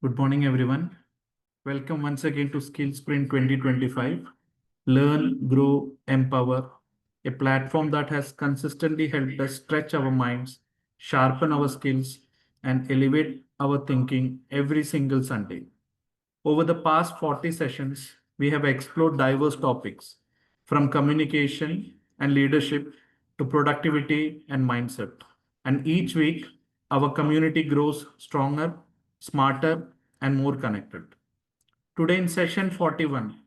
Good morning, everyone. Welcome once again to Skill Sprint 2025. Learn, grow, empower, a platform that has consistently helped us stretch our minds, sharpen our skills, and elevate our thinking every single Sunday. Over the past 40 sessions, we have explored diverse topics from communication and leadership to productivity and mindset. And each week, our community grows stronger, smarter, and more connected. Today, in session 41,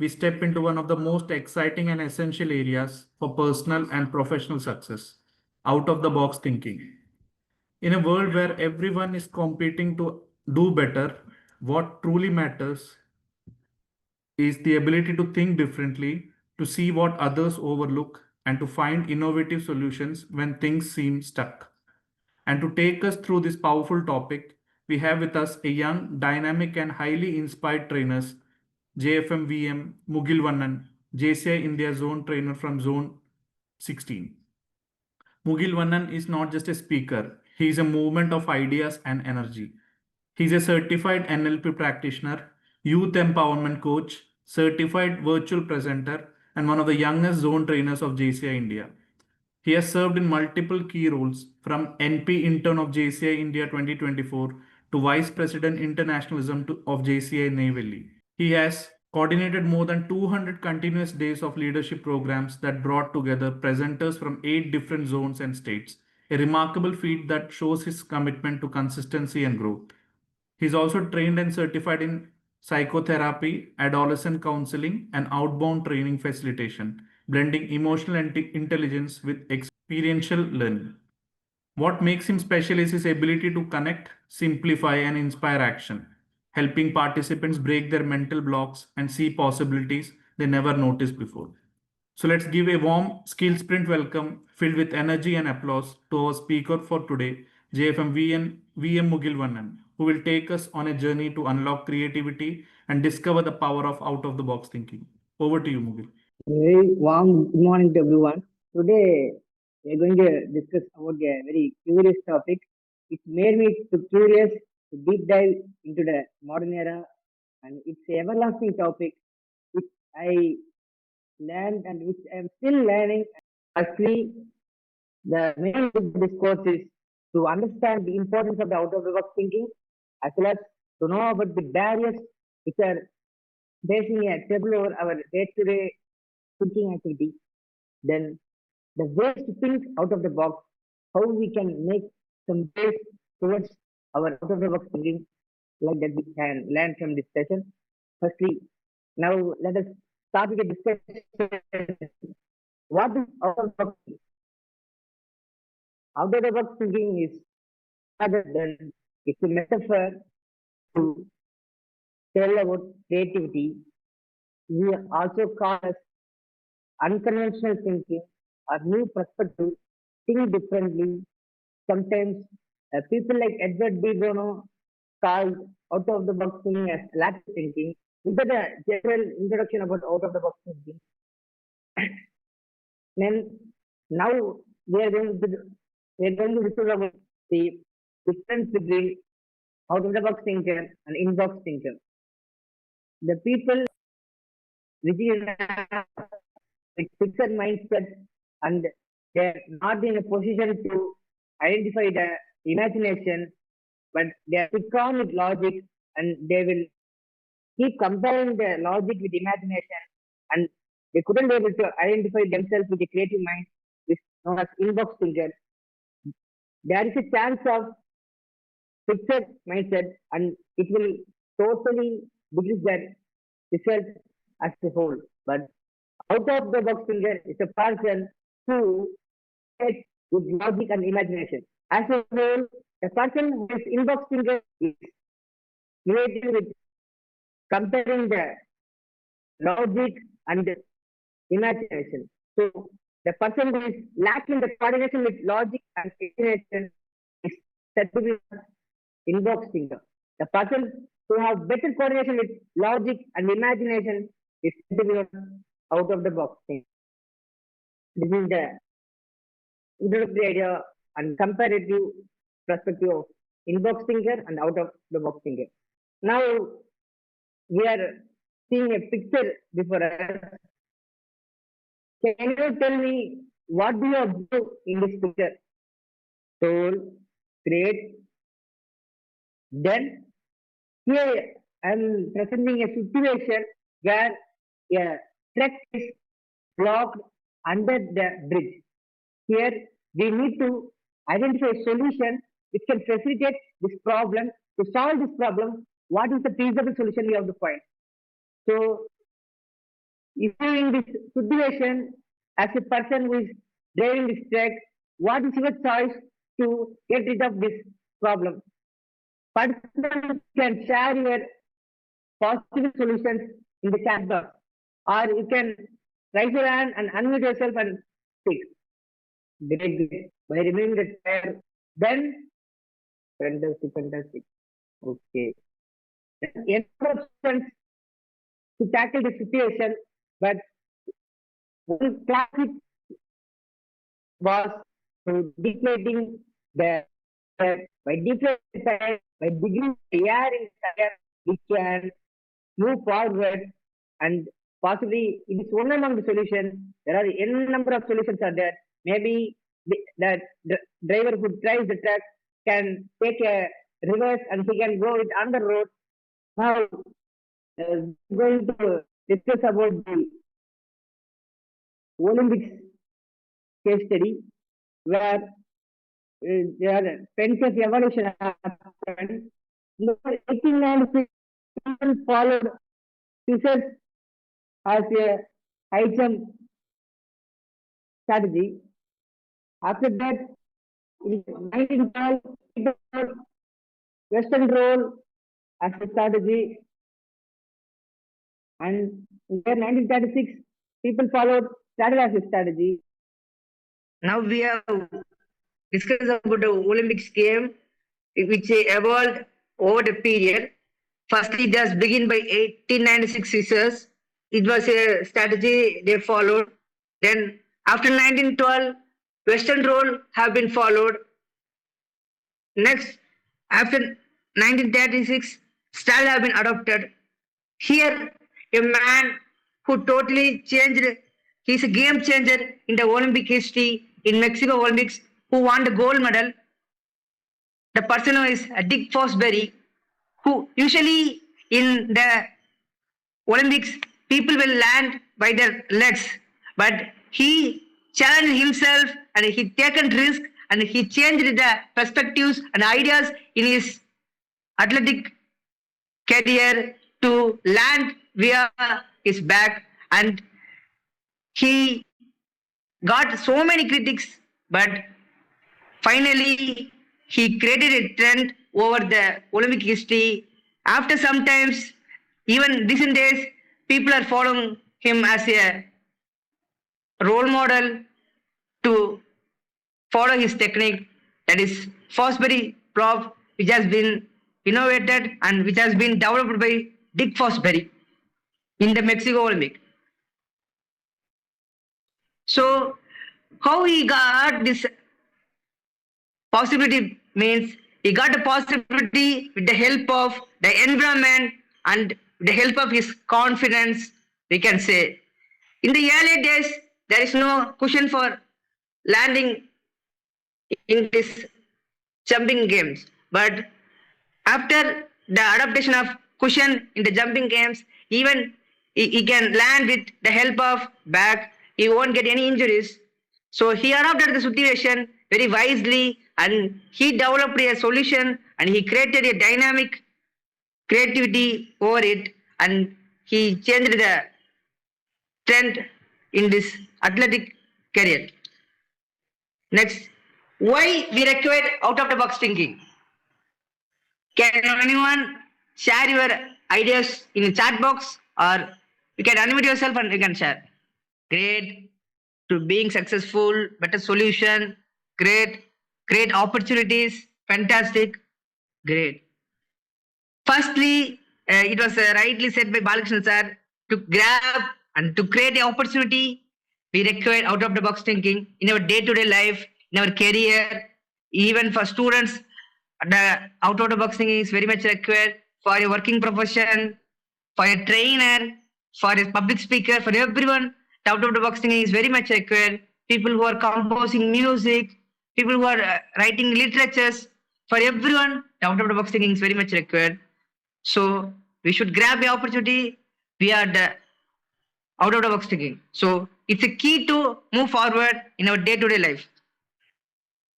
we step into one of the most exciting and essential areas for personal and professional success, out of the box thinking. In a world where everyone is competing to do better, what truly matters is the ability to think differently, to see what others overlook, and to find innovative solutions when things seem stuck. And to take us through this powerful topic, we have with us a young, dynamic, and highly inspired trainers, JFM V M Mugilvannan, JCI India Zone Trainer from Zone 16. Mugilvannan is not just a speaker, he is a movement of ideas and energy. He is a certified NLP practitioner, youth empowerment coach, certified virtual presenter, and one of the youngest zone trainers of JCI India. He has served in multiple key roles from NP intern of JCI India 2024 to Vice President Internationalism of JCI Neyveli. He has coordinated more than 200 continuous days of leadership programs that brought together presenters from 8 different zones and states, a remarkable feat that shows his commitment to consistency and growth. He's also trained and certified in psychotherapy, adolescent counseling, and outbound training facilitation, blending emotional intelligence with experiential learning. What makes him special is his ability to connect, simplify, and inspire action, helping participants break their mental blocks and see possibilities they never noticed before. So let's give a warm skill sprint welcome filled with energy and applause to our speaker for today, JFM VM Mugilvannan, who will take us on a journey to unlock creativity and discover the power of out of the box thinking. Over to you, Mugil. Very warm good morning to everyone. Today we are going to discuss about a very curious topic. It made me too curious to deep dive into the modern era, and it's an everlasting topic which I learned and which I am still learning. Actually, the main of this course is to understand the importance of the out of the box thinking, as well as to know about the barriers which are facing a table over our day-to-day thinking activity. Then the ways to think out of the box, how we can make some ways towards our out of the box thinking, like that we can learn from this session. Firstly, now let us start with a discussion. What is out of the box thinking? Out of the box thinking is other than it's a metaphor to tell about creativity. We also call it unconventional thinking or new perspective, think differently. Sometimes people like Edward D. Bono called out of the box thinking as lateral thinking. Is that a general introduction about out of the box thinking? Then now we are going to discuss about the difference between out of the box thinker and in box thinker. The people which is with fixed mindset and they're not in a position to identify the imagination, but they are quick on with logic and they will keep comparing the logic with imagination, and they couldn't be able to identify themselves with a creative mind, which is known as inbox thinker. There is a chance of fixed mindset and it will totally decrease their result as a whole. But out of the box thinker is a person who creates with logic and imagination. As a whole, a person who is inbox thinker is creating with comparing the logic and imagination. So the person who is lacking the coordination with logic and imagination is said to be inbox thinker. The person who have better coordination with logic and imagination is said to be out of the box thinker. This is the introductory idea and comparative perspective of inbox thinker and out of the box thinker. Now we are seeing a picture before us. Can you tell me what do you observe in this picture? Tall, great. Then here I am presenting a situation where a truck is blocked under the bridge. Here we need to identify a solution which can facilitate this problem. To solve this problem, what is the feasible solution we have to find? So, if you in this situation, as a person who is driving this truck, what is your choice to get rid of this problem? Participants can share your positive solutions in the chat box, or you can raise your hand and unmute yourself and speak. Great, great. By removing the chair, then fantastic, fantastic. Okay. Then options to tackle the situation, but one classic was to deflating the by deflating the tire, by digging the air in the tire, we can move forward, and possibly it is one among the solutions. There are n number of solutions are there. Maybe the driver who drives the truck can take a reverse and he can go it on the road. Now, going to discuss about the Olympics case study where there are plenty of evolution happened. In 1896, people followed scissors as a high jump strategy. After that, in 1912, people followed Western roll as a strategy. And in 1936, people followed straddle as a strategy. Now we have discussed about the Olympics game, which evolved over the period. Firstly, it was begun by 1896 scissors. It was a strategy they followed. Then after 1912, Western roll have been followed. Next, after 1936, style have been adopted. Here, a man who totally changed, he's a game changer in the Olympic history in Mexico Olympics, who won the gold medal. The person who is Dick Fosbury, who usually in the Olympics, people will land by their legs, but he challenged himself and he taken risk and he changed the perspectives and ideas in his athletic career to land via his back, and he got so many critics, but finally he created a trend over the Olympic history. After some times, even recent days, people are following him as a role model to follow his technique, that is Fosbury prop, which has been innovated and which has been developed by Dick Fosbury in the Mexico Olympic. So how he got this possibility means he got the possibility with the help of the environment and the help of his confidence, we can say. In the early days, there is no cushion for landing in this jumping games. But after the adaptation of cushion in the jumping games, even he can land with the help of back. He won't get any injuries. So he adapted the situation very wisely and he developed a solution and he created a dynamic creativity over it and he changed the trend in this athletic career. Next, why we require out of the box thinking? Can anyone share your ideas in the chat box, or you can unmute yourself and you can share? Great. To being successful, better solution, great opportunities, fantastic, great. Firstly, it was rightly said by Balakrishnan sir, to grab and to create an opportunity, we require out of the box thinking in our day-to-day life, in our career, even for students, the out of the box thinking is very much required. for a working profession, for a trainer, for a public speaker, for everyone, the out of the box thinking is very much required. People who are composing music, people who are writing literatures, for everyone, the out of the box thinking is very much required. So we should grab the opportunity. We are the out of the box thinking. So it's a key to move forward in our day-to-day life.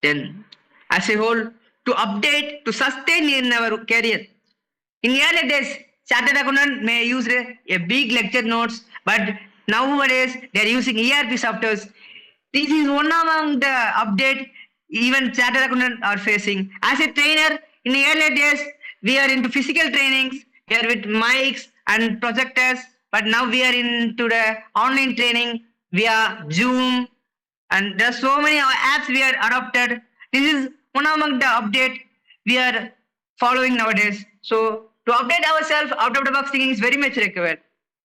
Then, as a whole, to update, to sustain in our career. In earlier days, chartered accountant may use a big lecture notes, but nowadays they are using ERP softwares. This is one among the update even chartered accountant are facing. As a trainer, in the earlier days, we are into physical trainings, we are with mics and projectors, but now we are into the online training via Zoom, and there are so many apps we are adopted. This is one among the update we are following nowadays. So to update ourselves, out of the box thinking is very much required.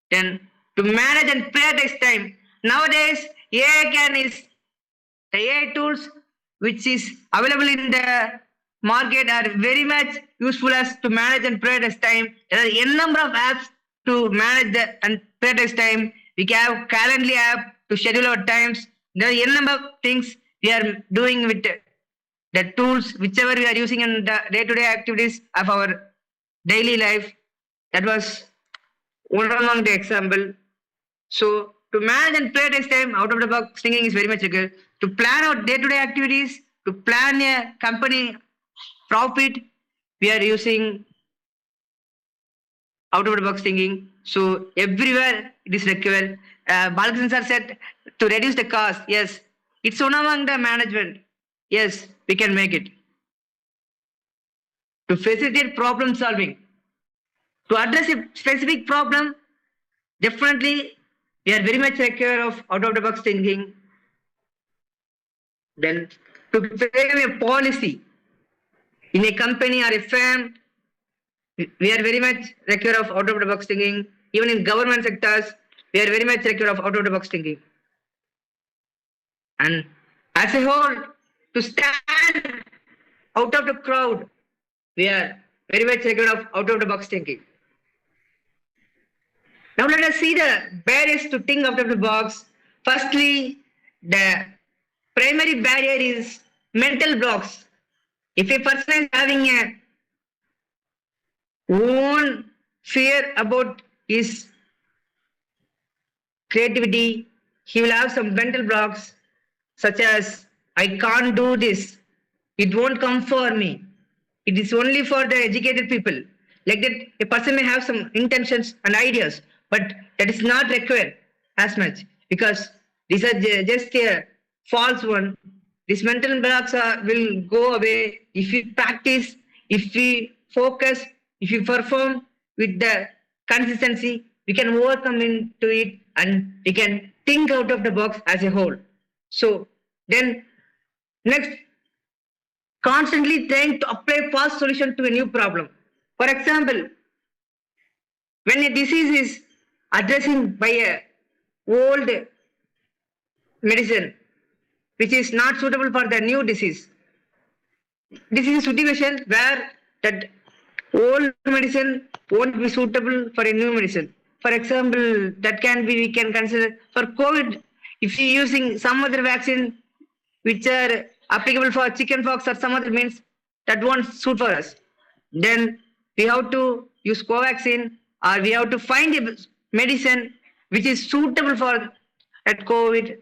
Then to manage and prioritize time. Nowadays, the AI tools which is available in the market are very much useful as to manage and prioritize time. There are n number of apps to manage and prioritize time. We can have Calendly app to schedule our times. There are n number of things we are doing with the tools, whichever we are using in the day-to-day activities of our daily life. That was one among the example. So to manage and prioritize time, out of the box thinking is very much required. To plan our day-to-day activities, to plan a company profit, we are using out of the box thinking. So everywhere it is required. Balkan sir said to reduce the cost. Yes, it's one among the management. Yes, we can make it. To facilitate problem solving. To address a specific problem, definitely we are very much aware of out of the box thinking. Then to frame a policy in a company or a firm, we are very much aware of out of the box thinking. Even in government sectors, we are very much aware of out of the box thinking. And as a whole, to stand out of the crowd, we are very much aware of out of the box thinking. Now let us see the barriers to think out of the box. Firstly, the primary barrier is mental blocks. If a person is having a own fear about his creativity, he will have some mental blocks such as I can't do this, it won't come for me, it is only for the educated people. Like that, a person may have some intentions and ideas, but that is not required as much because these are just a false one. These mental blocks will go away if we practice, if we focus, if we perform with the consistency. We can overcome into it and we can think out of the box as a whole. So then next, constantly trying to apply fast solution to a new problem. For example, when a disease is addressing by a old medicine which is not suitable for the new disease, this is a situation where that old medicine won't be suitable for a new medicine. For example, that can be, we can consider for COVID, if you're using some other vaccine which are applicable for chickenpox or some other means, that won't suit for us. Then we have to use Covaxin or we have to find a medicine which is suitable for that COVID.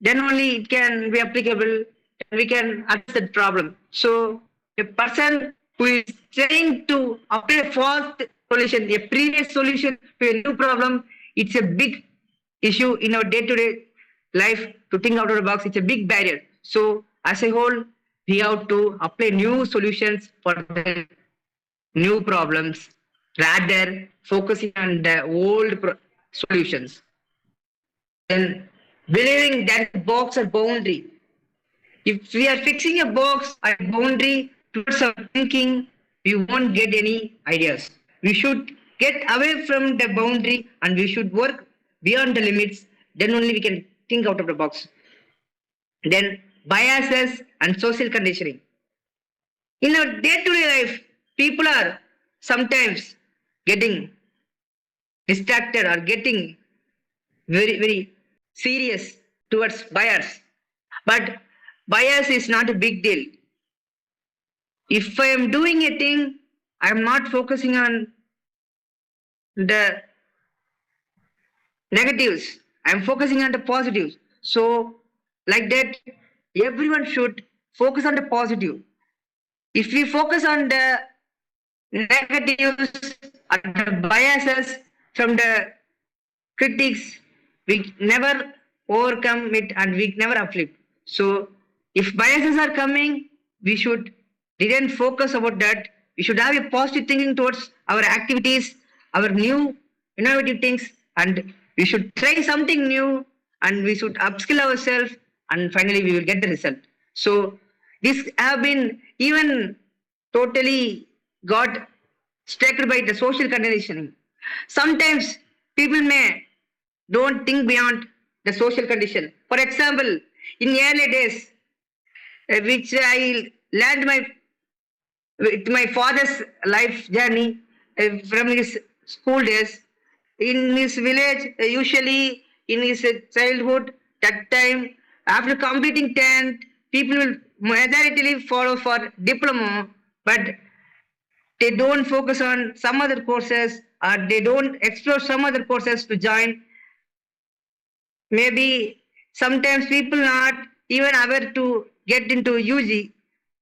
Then only it can be applicable and we can address that problem. So a person who is trying to apply a false solution, a previous solution to a new problem, it's a big issue in our day-to-day life to think out of the box. It's a big barrier. So as a whole, we have to apply new solutions for the new problems rather focusing on the old solutions. Then believing that box or boundary. If we are fixing a box or a boundary towards our thinking, we won't get any ideas. We should get away from the boundary and we should work beyond the limits. Then only we can think out of the box. Then biases and social conditioning. In our day-to-day life, people are sometimes getting distracted or getting very, very serious towards buyers. But bias is not a big deal. If I am doing a thing, I am not focusing on the negatives. I am focusing on the positives. So, like that, everyone should focus on the positive. If we focus on the negatives and the biases from the critics, we never overcome it and we never uplift. So if biases are coming, we should didn't focus about that. We should have a positive thinking towards our activities, our new innovative things, and we should try something new and we should upskill ourselves and finally we will get the result. So this have been even totally got struck by the social conditioning. Sometimes people may don't think beyond the social condition. For example, in early days, which I learned with my father's life journey from his school days, in his village, usually in his childhood, that time, after completing 10th, people will majority follow for diploma, but they don't focus on some other courses or they don't explore some other courses to join. Maybe sometimes people not even aware to get into UG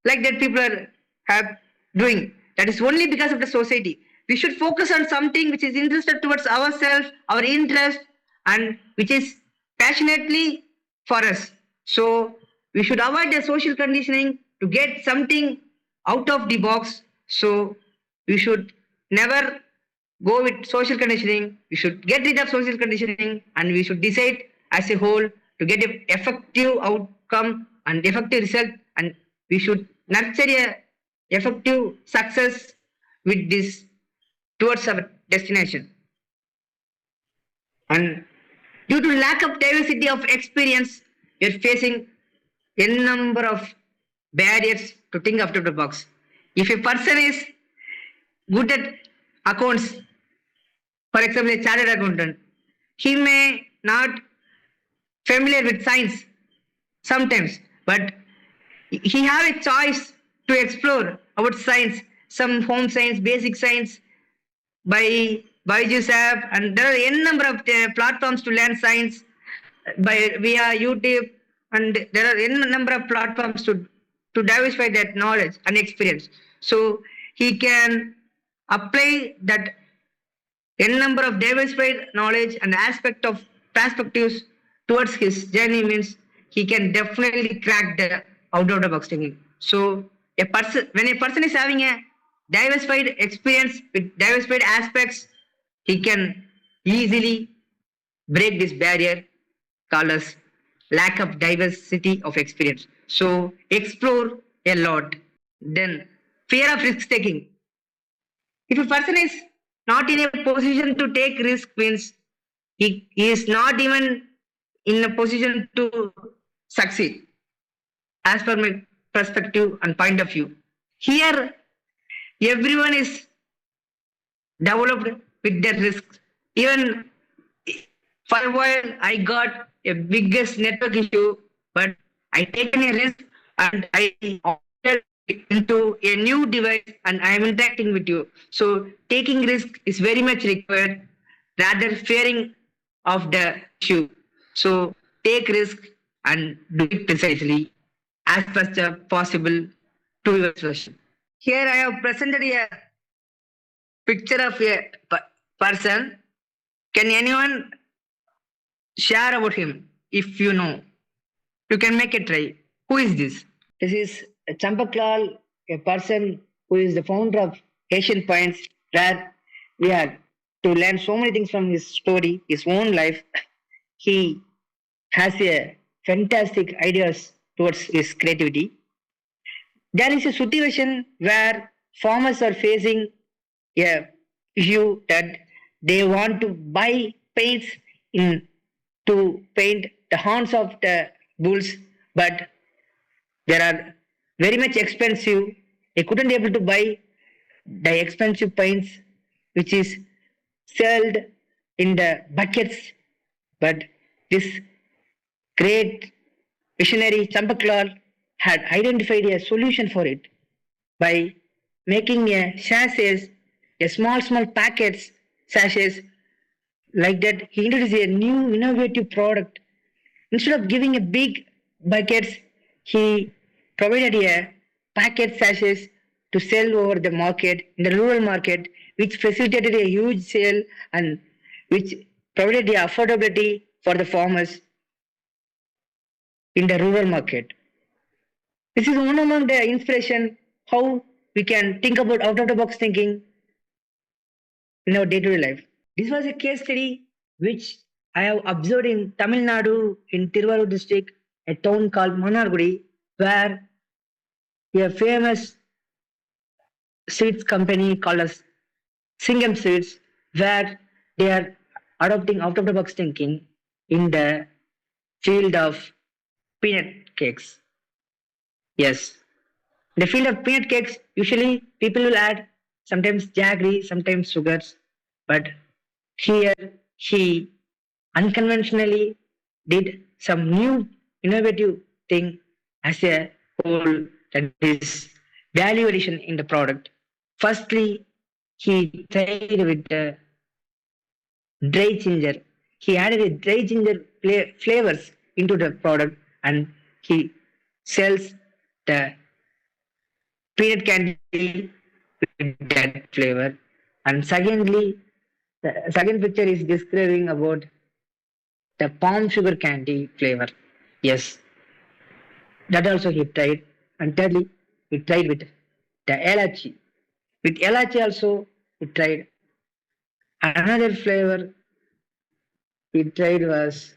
like that people are have doing. That is only because of the society. We should focus on something which is interested towards ourselves, our interest, and which is passionately for us. So we should avoid the social conditioning to get something out of the box. So we should never go with social conditioning. We should get rid of social conditioning and we should decide as a whole to get an effective outcome and effective result. And we should nurture a effective success with this towards our destination. And due to lack of diversity of experience, we are facing a number of barriers to think out of the box. If a person is good at accounts, for example, a chartered accountant, he may not familiar with science sometimes, but he have a choice to explore about science, some home science, basic science by Byju's app, and there are n number of platforms to learn science by via YouTube, and there are n number of platforms to diversify that knowledge and experience. So he can apply that n number of diversified knowledge and aspect of perspectives towards his journey means he can definitely crack the out of the box thinking. So a person when a person is having a diversified experience with diversified aspects, he can easily break this barrier called as lack of diversity of experience. So explore a lot. Then fear of risk taking. If a person is not in a position to take risk means he is not even in a position to succeed as per my perspective and point of view. Here everyone is developed with their risks. Even for a while I got a biggest network issue, but I taken a risk and I opted into a new device and I am interacting with you. So taking risk is very much required rather fearing of the issue. So take risk and do it precisely as much as possible to your solution. Here I have presented a picture of a person. Can anyone share about him if you know? You can make a try. Who is this? This is Champaklal, a person who is the founder of Asian Points, where we are to learn so many things from his story, his own life. He has a fantastic ideas towards his creativity. There is a situation where farmers are facing a issue that they want to buy paints in to paint the horns of the bulls, but there are very much expensive. They couldn't able to buy the expensive paints which is sold in the buckets, but this great visionary Champaklal had identified a solution for it by making a sachets, a small packets sachets like that. He introduced a new innovative product. Instead of giving a big buckets, he provided a packet sachets to sell over the market in the rural market, which facilitated a huge sale and which provided the affordability for the farmers in the rural market. This is one among the inspiration how we can think about out of the box thinking in our day-to-day life. This was a case study which I have observed in Tamil Nadu in Tiruvallur district, a town called Manargudi, where a famous seeds company called as Singham Seeds, where they are adopting out of the box thinking in the field of peanut cakes. Yes, in the field of peanut cakes, usually people will add sometimes jaggery, sometimes sugars, but here he unconventionally did some new innovative thing as a whole, that is value addition in the product. Firstly, he tried with the dry ginger. He added a dry ginger flavors into the product and he sells the peanut candy with that flavor. And secondly, the second picture is describing about the palm sugar candy flavor. Yes, that also he tried. And thirdly, he tried with the elachi. With elachi also, he tried. Another flavor he tried was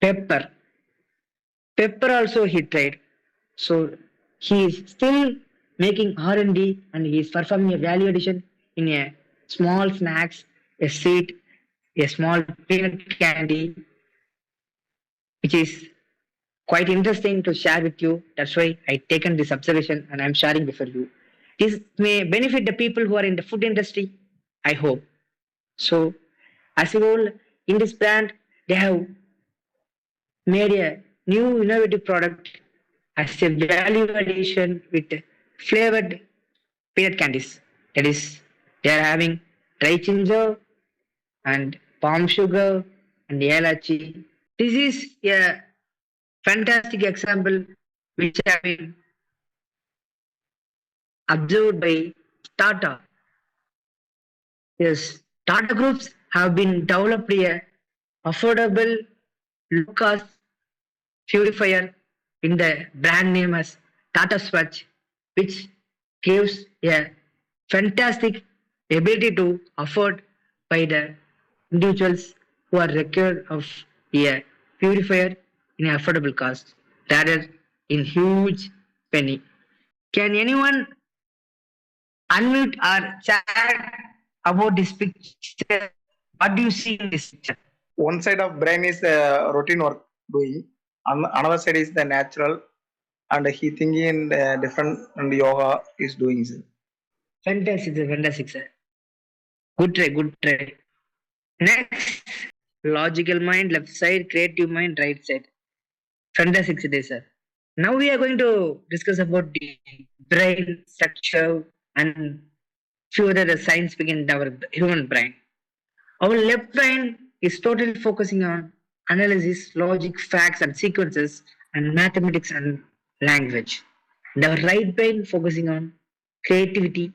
pepper. Pepper also he tried. So he is still making R&D and he is performing a value addition in a small snacks, a sweet, a small peanut candy, which is quite interesting to share with you. That's why I taken this observation and I'm sharing before you. This may benefit the people who are in the food industry, I hope. So, as a whole, in this brand, they have made a new innovative product as a value addition with flavored peanut candies. That is, they are having dry ginger and palm sugar and elachi. This is a fantastic example which have been observed by Tata. Yes, Tata groups have been developed a affordable, low-cost purifier in the brand name as Tata Swatch, which gives a fantastic ability to afford by the individuals who are required of a purifier in an affordable cost rather in huge penny. Can anyone unmute or chat about this picture? What do you see in this picture? One side of brain is routine work doing, another side is the natural, and he thinking in different and yoga is doing. Fantastic, sir. Fantastic, sir. Good try, good try. Next, logical mind, left side, creative mind, right side. Fantastic today, sir. Now we are going to discuss about the brain structure and few other science begin our human brain. Our left brain is totally focusing on analysis, logic, facts, and sequences, and mathematics and language. And our right brain focusing on creativity,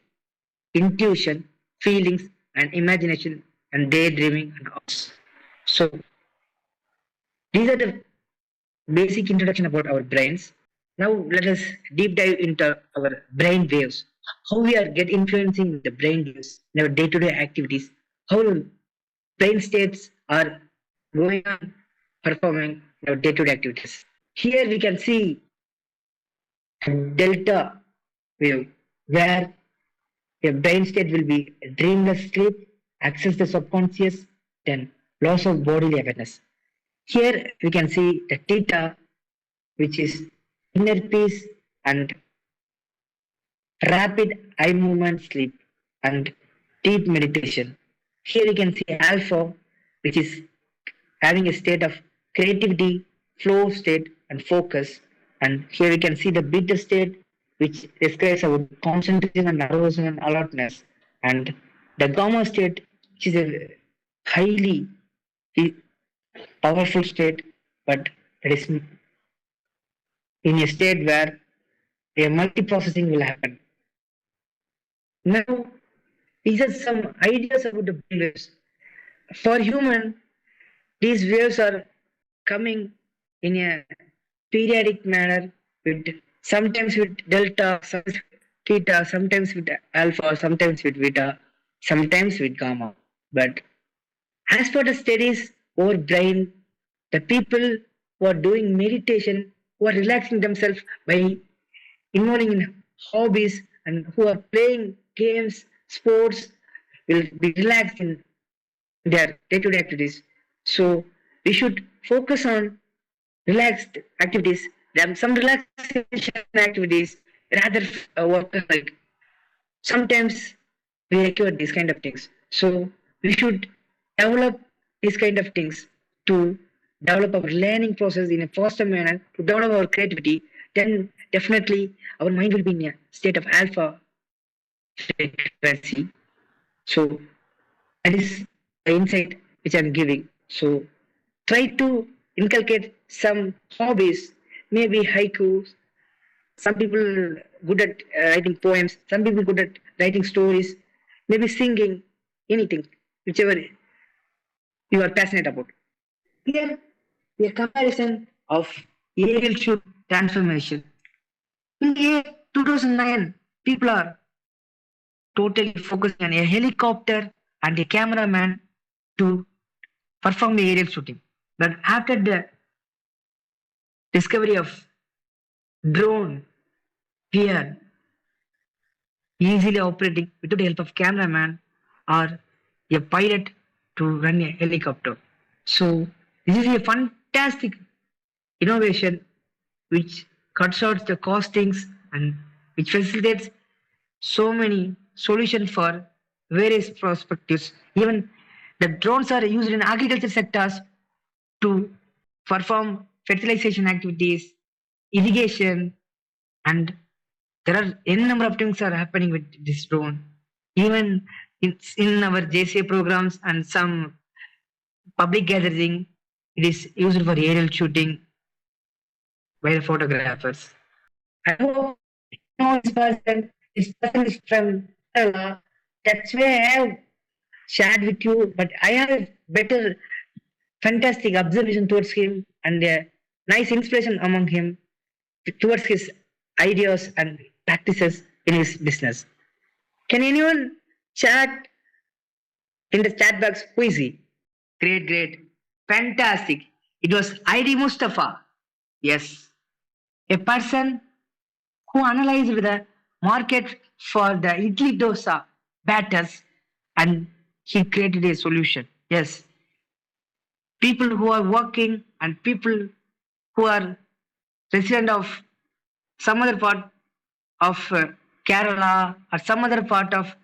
intuition, feelings, and imagination, and daydreaming and arts. So these are the basic introduction about our brains. Now let us deep dive into our brain waves. How we are get influencing the brain waves in our day-to-day activities. How brain states are going on performing in our day-to-day activities. Here we can see delta wave where a brain state will be dreamless sleep, access the subconscious, then loss of bodily awareness. Here we can see the theta, which is inner peace and rapid eye movement sleep, and deep meditation. Here we can see alpha, which is having a state of creativity, flow state, and focus. And here we can see the beta state, which describes our concentration and arousal and alertness. And the gamma state, which is a highly powerful state, but it is in a state where a multiprocessing will happen. Now, these are some ideas about the brain waves. For human, these waves are coming in a periodic manner with sometimes with delta, sometimes with theta, sometimes with alpha, sometimes with beta, sometimes with gamma. But as per the studies over brain, the people who are doing meditation, who are relaxing themselves by involving in hobbies and who are playing games, sports, will be relaxed in their day-to-day activities. So we should focus on relaxed activities. There are some relaxation activities rather workaholic. Sometimes we require these kind of things. So we should develop these kind of things to develop our learning process in a faster manner, to develop our creativity. Then definitely our mind will be in a state of alpha frequency. So that is the insight which I'm giving. So try to inculcate some hobbies, maybe haikus. Some people good at writing poems. Some people good at writing stories. Maybe singing, anything, whichever you are passionate about. Here, a comparison of aerial shoot transformation. In the year 2009, people are totally focusing on a helicopter and a cameraman to perform the aerial shooting. But after the discovery of drone, we are easily operating without the help of cameraman or a pilot to run a helicopter. So this is a fantastic innovation which cuts out the costings and which facilitates so many solutions for various perspectives. Even the drones are used in agriculture sectors to perform fertilization activities, irrigation, and there are n number of things are happening with this drone. Even in our JCA programs and some public gathering, it is used for aerial shooting by the photographers. I hope you know this person. This person is from Kerala. That's why I have shared with you, but I have a better, fantastic observation towards him and a nice inspiration among him towards his ideas and practices in his business. Can anyone chat in the chat box? Who is he? Great, great. Fantastic. It was ID Mustafa. Yes. A person who analyzed the market for the idli dosa batters and he created a solution. Yes. People who are working and people who are resident of some other part of Kerala or some other part of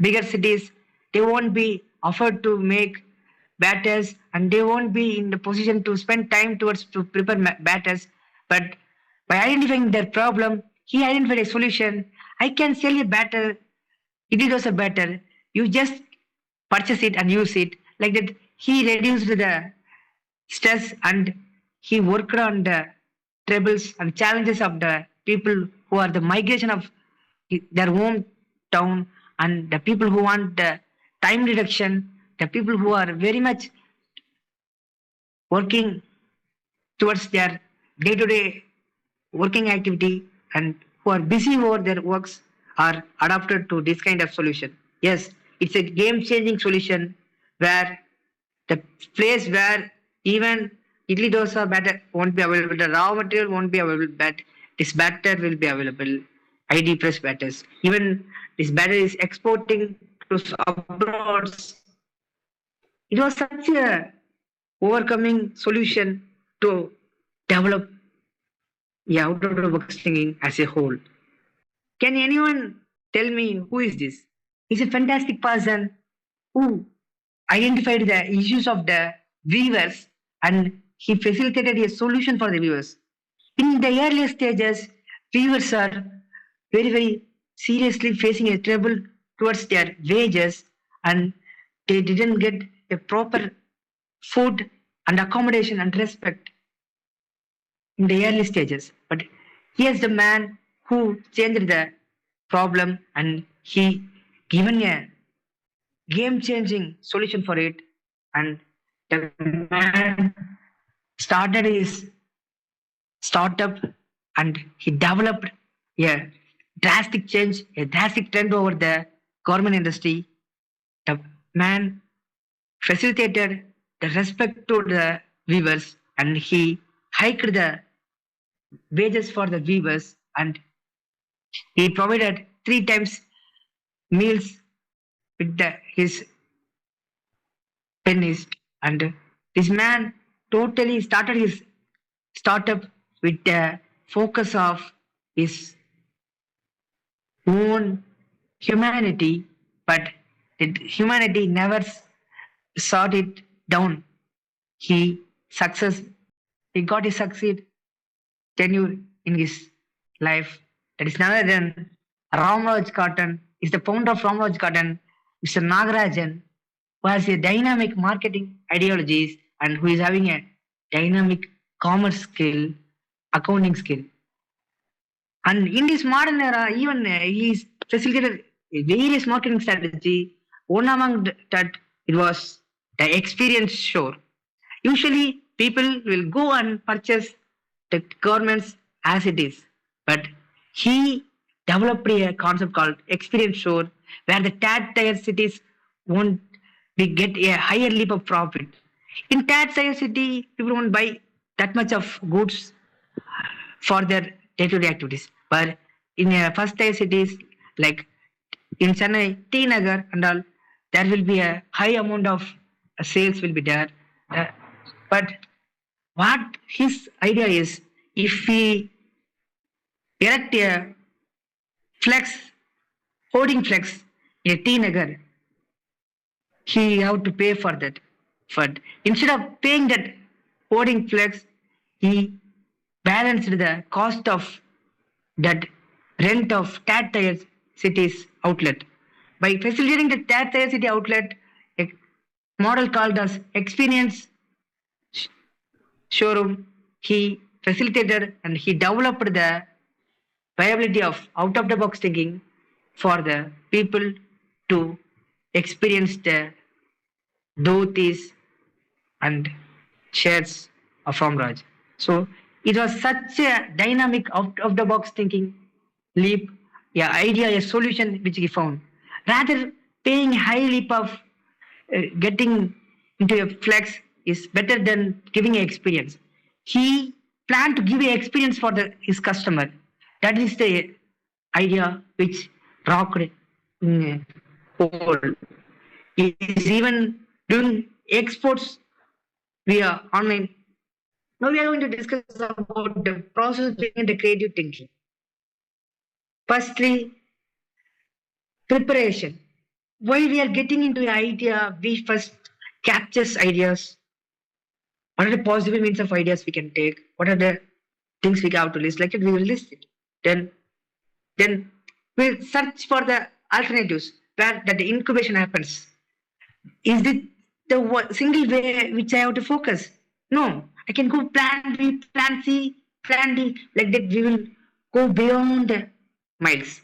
bigger cities, they won't be offered to make batters and they won't be in the position to spend time towards to prepare batters. But by identifying their problem, he identified a solution. I can sell a batter. It was a batter. You just purchase it and use it. Like that, he reduced the stress and he worked on the troubles and challenges of the people who are the migration of their hometown and the people who want the time reduction, the people who are very much working towards their day-to-day working activity and who are busy over their works are adapted to this kind of solution. Yes, it's a game-changing solution where the place where even idli dosa batter won't be available, the raw material won't be available, but this batter will be available. ID press batters. Even this batter is exporting to abroad. It was such a overcoming solution to develop outdoor box singing as a whole. Can anyone tell me who is this? He's a fantastic person who identified the issues of the viewers and he facilitated a solution for the viewers. In the earlier stages, viewers are very seriously facing a trouble towards their wages and they didn't get a proper food and accommodation and respect in the early stages. But here's the man who changed the problem and he given a game changing solution for it. And the man started his startup and he developed a drastic change, a drastic trend over the government industry. The man facilitated the respect to the weavers and he hiked the wages for the weavers and he provided 3 times meals with his pennies. And this man totally started his startup with the focus of his own humanity, but humanity never sought it down. He got his succeed tenure in his life. That is none other than Ramraj Cotton, is the founder of Ramraj Cotton, Mr. Nagarajan, who has a dynamic marketing ideologies and who is having a dynamic commerce skill, accounting skill. And in this modern era, even he's facilitated various marketing strategy. One among that it was the experience show. Usually, people will go and purchase the garments as it is, but he developed a concept called experience show, where the tier cities won't get a higher leap of profit. In tier city, people won't buy that much of goods for their day-to-day activities. But in first tier cities like in Chennai, T Nagar and all, there will be a high amount of sales will be there. But what his idea is, if we erect a hoarding flex in a T Nagar, he have to pay for that. But instead of paying that hoarding flex, he balanced the cost of that rent of tier cities outlet. By facilitating the tier city outlet, a model called as experience showroom, he facilitated and he developed the viability of out-of-the-box thinking for the people to experience the dhotis and shirts of Ramraj. So it was such a dynamic out-of-the-box thinking leap, idea, a solution which he found. Rather, paying high leap of getting into a flex is better than giving an experience. He planned to give an experience for his customer. That is the idea which rocked in whole. He is even doing exports via online. Now we are going to discuss about the process of the creative thinking. Firstly, preparation. While we are getting into the idea, we first captures ideas. What are the possible means of ideas we can take? What are the things we have to list? Like it, we will list it. Then we'll search for the alternatives where that the incubation happens. Is it the single way which I have to focus? No, I can go plan B, plan C, plan D. Like that, we will go beyond the miles.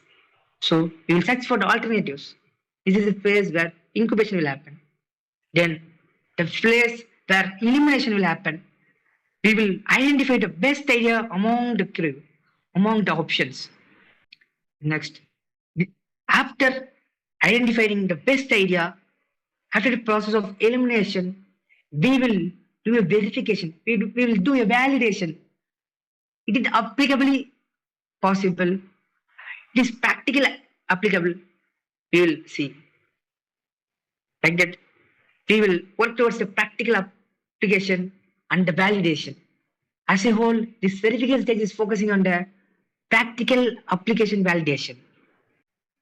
So we will search for the alternatives. This is a phase where incubation will happen. Then the phase where elimination will happen. We will identify the best idea among the crew, among the options. Next, after identifying the best idea, after the process of elimination, we will do a verification. We will do a validation. It is applicably possible. It is practical applicable. We will see. Like that, we will work towards the practical application and the validation. As a whole, this verification stage is focusing on the practical application validation.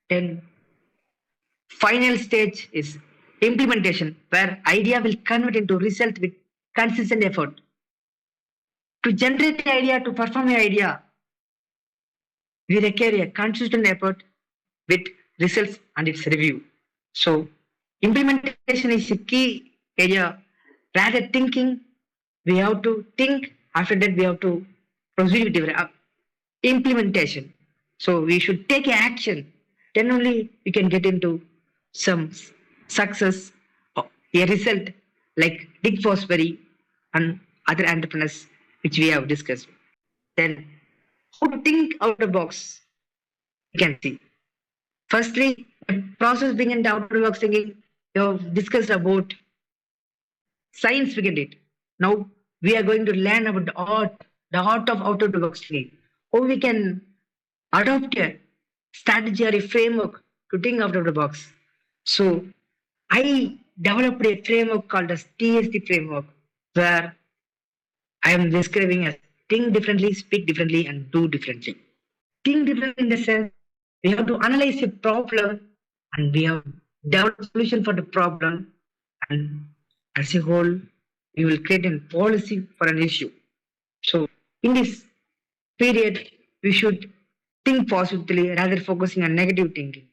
Then final stage is implementation, where idea will convert into result with consistent effort. To generate the idea, to perform the idea, we require a consistent effort with results and its review. So implementation is a key area. Rather thinking, we have to think. After that, we have to proceed with the implementation. So we should take action. Then only we can get into some success or a result like Dick Fosbury and other entrepreneurs which we have discussed. Then how to think out of the box, we can see. Firstly, the process being out of the box thinking, we have discussed about science behind it. Now we are going to learn about the art of out of the box thinking. How we can adopt a strategy or a framework to think out of the box. So I developed a framework called as TSD framework, where I am describing as think differently, speak differently, and do differently. Think differently in the sense we have to analyze a problem and we have developed a solution for the problem, and as a whole, we will create a policy for an issue. So in this period, we should think positively rather focusing on negative thinking.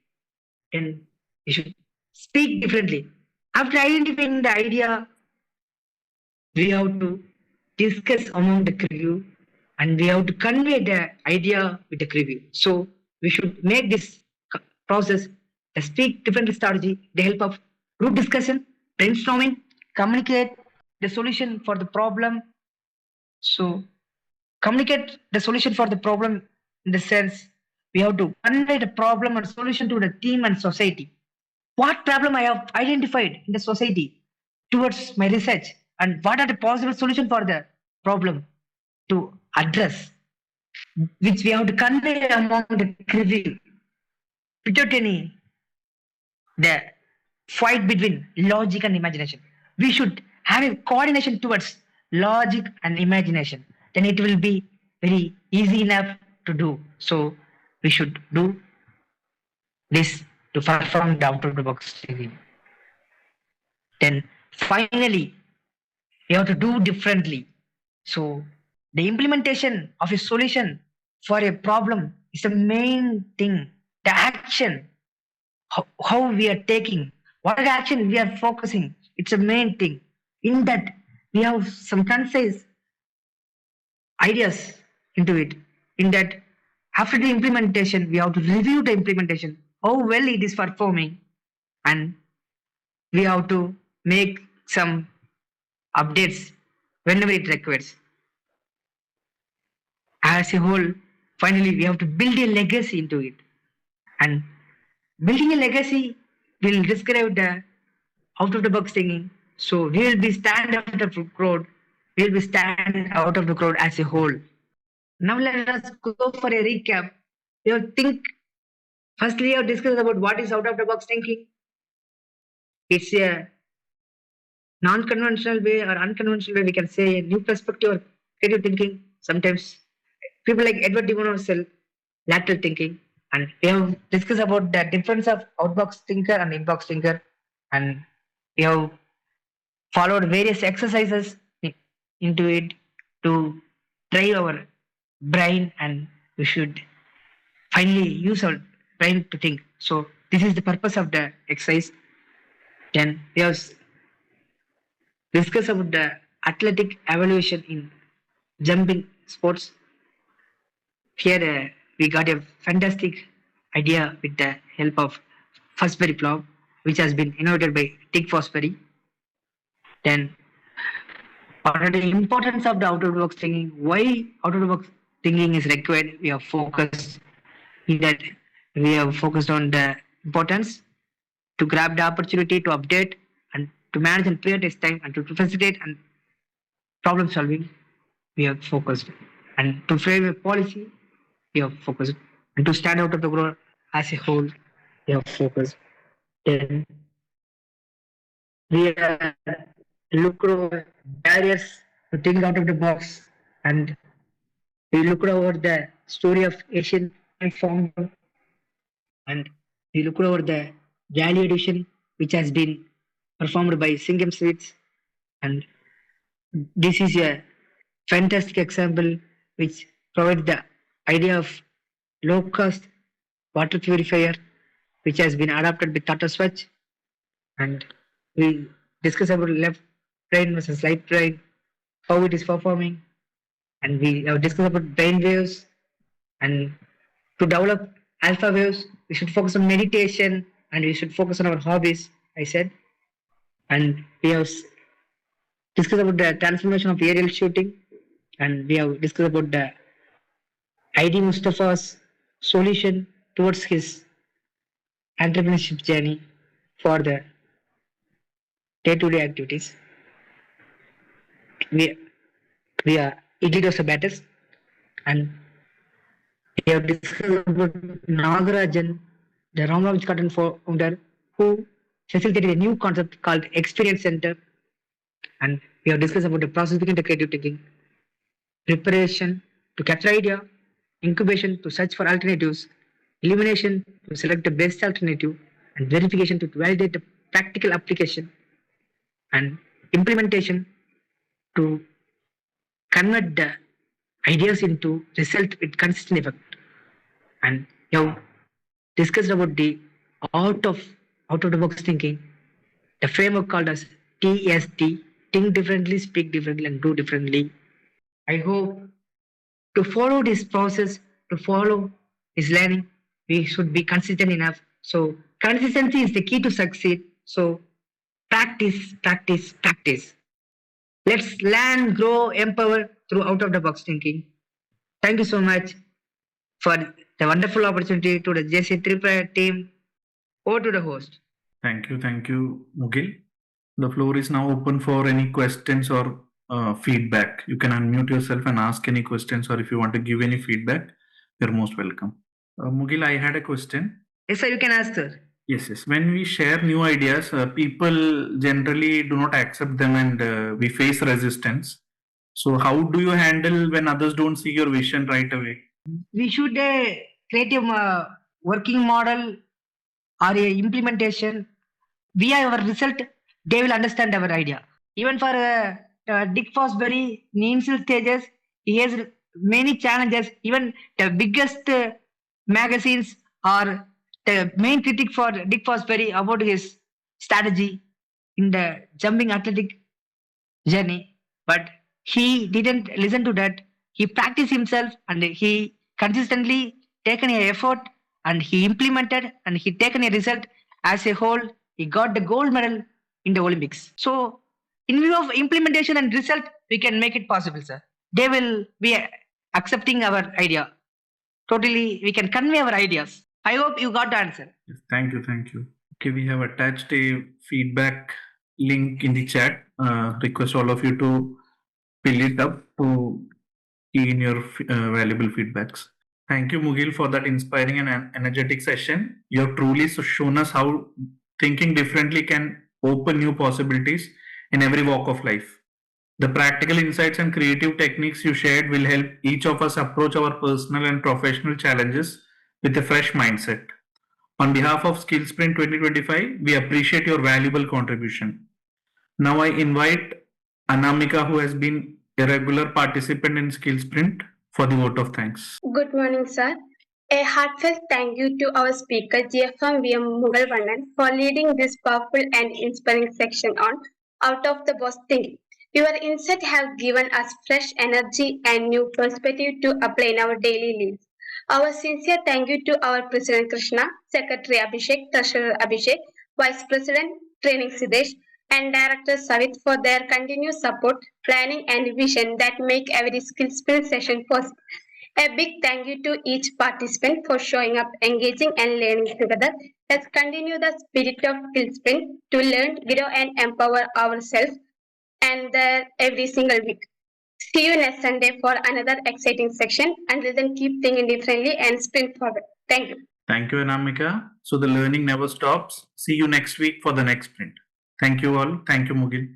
Then we should speak differently. After identifying the idea, we have to discuss among the crew and we have to convey the idea with the crew. So we should make this process a speak different strategy, the help of group discussion, brainstorming, communicate the solution for the problem. So communicate the solution for the problem in the sense we have to convey the problem or solution to the team and society. What problem I have identified in the society towards my research and what are the possible solutions for the problem to address, which we have to convey among the crew without any the fight between logic and imagination. We should have a coordination towards logic and imagination. Then it will be very easy enough to do. So we should do this to perform the out of the box thinking. Then finally, we have to do differently. So the implementation of a solution for a problem is the main thing. The action, how we are taking, what are the action we are focusing, it's a main thing. In that, we have some concise ideas into it. In that, after the implementation, we have to review the implementation, how well it is performing, and we have to make some updates whenever it requires. As a whole, finally, we have to build a legacy into it. And building a legacy will describe the out of the box thinking. So we will be stand out of the crowd. We will be stand out of the crowd as a whole. Now let us go for a recap. We have think. Firstly, we have discussed about what is out of the box thinking. It's a non-conventional way or unconventional way. We can say a new perspective or creative thinking. Sometimes people like Edward de Bono sell lateral thinking. And we have discussed about the difference of outbox thinker and inbox thinker. And we have followed various exercises into it to drive our brain, and we should finally use our brain to think. So this is the purpose of the exercise. Then we have discussed about the athletic evaluation in jumping sports. Here we got a fantastic idea with the help of Fosbury plow, which has been innovated by Dick Fosbury. Then what are the importance of the out of the box thinking? Why out of the box thinking is required? We have focused in that. We have focused on the importance to grab the opportunity to update and to manage and prioritize time and to facilitate and problem solving. We have focused, and to frame a policy, we have focused, and to stand out of the crowd as a whole, we have focused. Then we look over barriers to think out of the box, and we look over the story of Asian founder, and we looked over the value addition which has been performed by Singham Sweets, and this is a fantastic example which provides the idea of low cost water purifier which has been adopted with Tata Swatch, and we discuss about left brain versus right brain, how it is performing, and we have discussed about brain waves, and to develop alpha waves we should focus on meditation and we should focus on our hobbies, I said, and we have discussed about the transformation of aerial shooting, and we have discussed about the ID Mustafa's solution towards his entrepreneurship journey for the day-to-day activities. We are Idli batters, and we have discussed about Nagarajan, the Ramraj Cotton founder, who facilitated a new concept called Experience Center, and we have discussed about the process behind the creative thinking, preparation to capture idea, incubation to search for alternatives, elimination to select the best alternative, and verification to validate the practical application, and implementation to convert the ideas into result with consistent effect. And we have discussed about the out of the box thinking, the framework called as TST, think differently, speak differently, and do differently. I hope to follow this process, to follow this learning, we should be consistent enough. So consistency is the key to succeed. So practice, practice, practice. Let's learn, grow, empower through out of the box thinking. Thank you so much for the wonderful opportunity to the JCI Triprayar team. Over to the host. Thank you, Mugil. The floor is now open for any questions or feedback. You can unmute yourself and ask any questions, or if you want to give any feedback, you're most welcome. Mugil, I had a question. Yes, sir, you can ask, sir. Yes. When we share new ideas, people generally do not accept them, and we face resistance. So, how do you handle when others don't see your vision right away? We should create a working model or a implementation. Via our result, they will understand our idea. Even for Dick Fosbury, in initial stages, he has many challenges. Even the biggest magazines are the main critic for Dick Fosbury about his strategy in the jumping athletic journey. But he didn't listen to that. He practiced himself and he consistently taken an effort and he implemented and he taken a result. As a whole, he got the gold medal in the Olympics. So in view of implementation and result, we can make it possible, sir. They will be accepting our idea. Totally, we can convey our ideas. I hope you got the answer. Yes, thank you. Okay, we have attached a feedback link in the chat. Request all of you to fill it up to key in your valuable feedbacks. Thank you, Mugil, for that inspiring and energetic session. You have truly shown us how thinking differently can open new possibilities in every walk of life. The practical insights and creative techniques you shared will help each of us approach our personal and professional challenges with a fresh mindset. On behalf of Skill Sprint 2025, we appreciate your valuable contribution. Now I invite Anamika, who has been a regular participant in Skill Sprint, for the vote of thanks. Good morning, sir. A heartfelt thank you to our speaker, JFM V M Mugilvannan, for leading this powerful and inspiring section on out of the box thinking. Your insight has given us fresh energy and new perspective to apply in our daily lives. Our sincere thank you to our President Krishna, Secretary Abhishek, Treasurer Abhishek, Vice President Training Sidesh, and Director Savit for their continued support, planning, and vision that make every skill sprint session possible. A big thank you to each participant for showing up, engaging, and learning together. Let's continue the spirit of skill sprint to learn, grow, and empower ourselves and every single week. See you next Sunday for another exciting section. Until then, keep thinking differently and sprint forward. Thank you. Thank you, Anamika. So the learning never stops. See you next week for the next sprint. Thank you all. Thank you, Mugil.